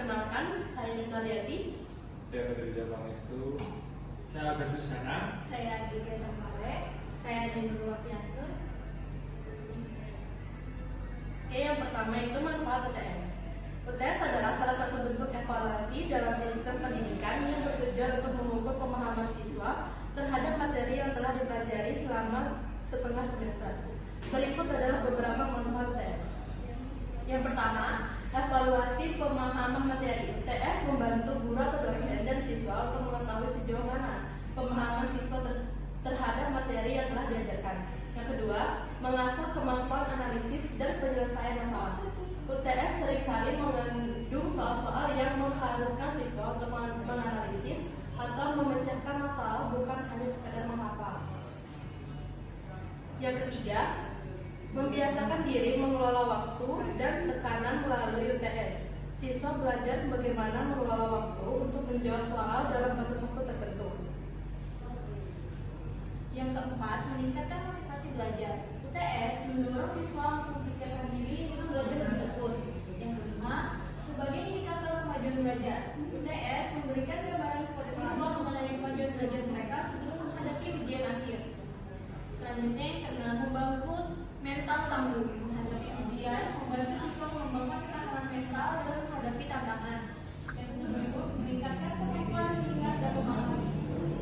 Perkenalkan, saya Nita Liati. Saya Federica Pangestu. Saya Albertus Sana. Saya Adrika Sampale. Saya Nurul Fiastur. Oke, yang pertama itu manfaat UTS. UTS adalah salah satu bentuk evaluasi dalam sistem pendidikan yang bertujuan untuk mengukur pemahaman siswa terhadap materi yang telah dipelajari selama setengah semester. Berikut adalah beberapa manfaat UTS. Yang pertama, evaluasi pemahaman materi. UTS membantu guru atau dosen dan siswa untuk mengetahui sejauh mana pemahaman siswa terhadap materi yang telah diajarkan. Yang kedua, mengasah kemampuan analisis dan penyelesaian masalah. UTS seringkali mengandung soal-soal yang mengharuskan siswa untuk menganalisis atau memecahkan masalah, bukan hanya sekadar menghafal. Yang ketiga, membiasakan diri mengelola waktu dan tekanan melalui UTS. Siswa belajar bagaimana mengelola waktu untuk menjawab soal dalam batas waktu tertentu. Yang keempat, meningkatkan motivasi belajar. UTS mendorong siswa untuk mempersiapkan diri untuk belajar lebih tekun. Yang kelima, sebagai indikator kemajuan belajar, UTS memberikan gambaran kepada siswa mengenai kemajuan belajar mereka sebelum menghadapi ujian akhir. Selanjutnya, yang keenam, membangun mental tangguh. Menghadapi ujian, membantu siswa mengembangkan ketahanan mental dalam menghadapi tantangan. Yang ketujuh, meningkatkan kemampuan ingat dan memahami.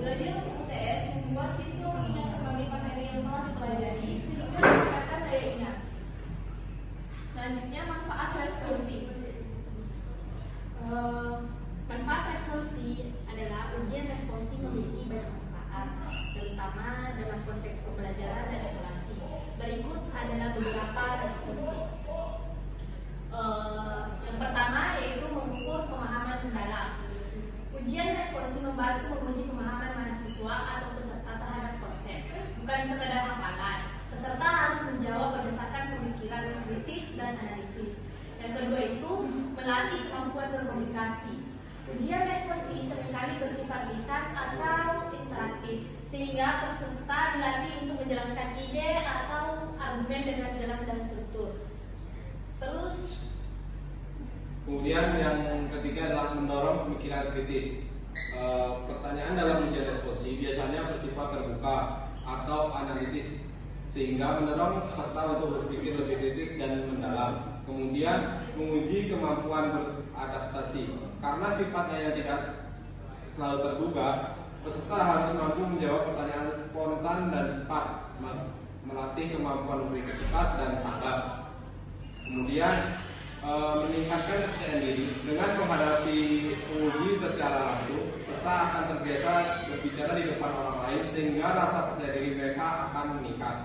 Belajar untuk UTS membuat siswa mengingat kembali materi yang telah dipelajari sehingga meningkatkan daya ingat. Selanjutnya, manfaat responsi. Manfaat responsi adalah ujian responsi memiliki banyak manfaat, terutama dalam konteks pembelajaran dan evaluasi. Berikut adalah beberapa responsi. Yang pertama yaitu mengukur pemahaman mendalam. Ujian responsi membantu menguji pemahaman mahasiswa atau peserta terhadap konsep, bukan sekadar hafalan. Peserta harus menjawab berdasarkan pemikiran kritis dan analisis. Yang kedua itu melatih kemampuan berkomunikasi. Ujian responsi seringkali bersifat lisan atau interaktif, sehingga peserta dilatih untuk menjelaskan ide atau argumen dengan jelas dan struktur. Terus, kemudian yang ketiga adalah mendorong pemikiran kritis. Pertanyaan dalam ujian responsi biasanya bersifat terbuka atau analitis, sehingga mendorong peserta untuk berpikir lebih kritis dan mendalam. Kemudian menguji kemampuan beradaptasi. Karena sifatnya yang tidak selalu terduga, peserta harus mampu menjawab pertanyaan spontan dan cepat, melatih kemampuan berpikir cepat dan tanggap. Kemudian meningkatkan kepercayaan diri. Dengan menghadapi uji secara langsung, peserta akan terbiasa berbicara di depan orang lain, sehingga rasa percaya diri mereka akan meningkat.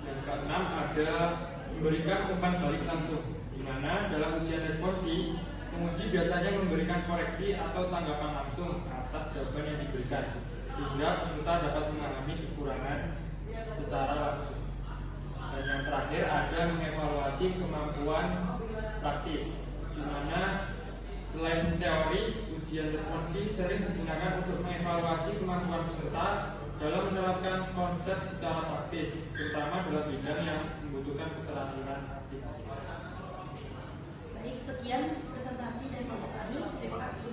Yang keenam ada memberikan umpan balik langsung, di mana dalam ujian responsi, penguji biasanya memberikan koreksi atau tanggapan langsung atas jawaban yang diberikan, sehingga peserta dapat mengalami kekurangan secara langsung. Dan yang terakhir ada mengevaluasi kemampuan praktis, di mana selain teori, ujian responsi sering digunakan untuk mengevaluasi kemampuan peserta dalam menerapkan konsep secara praktis, terutama dalam bidang yang membutuhkan keterampilan aktif. Baik, sekian presentasi dari kelompok kami. Terima kasih.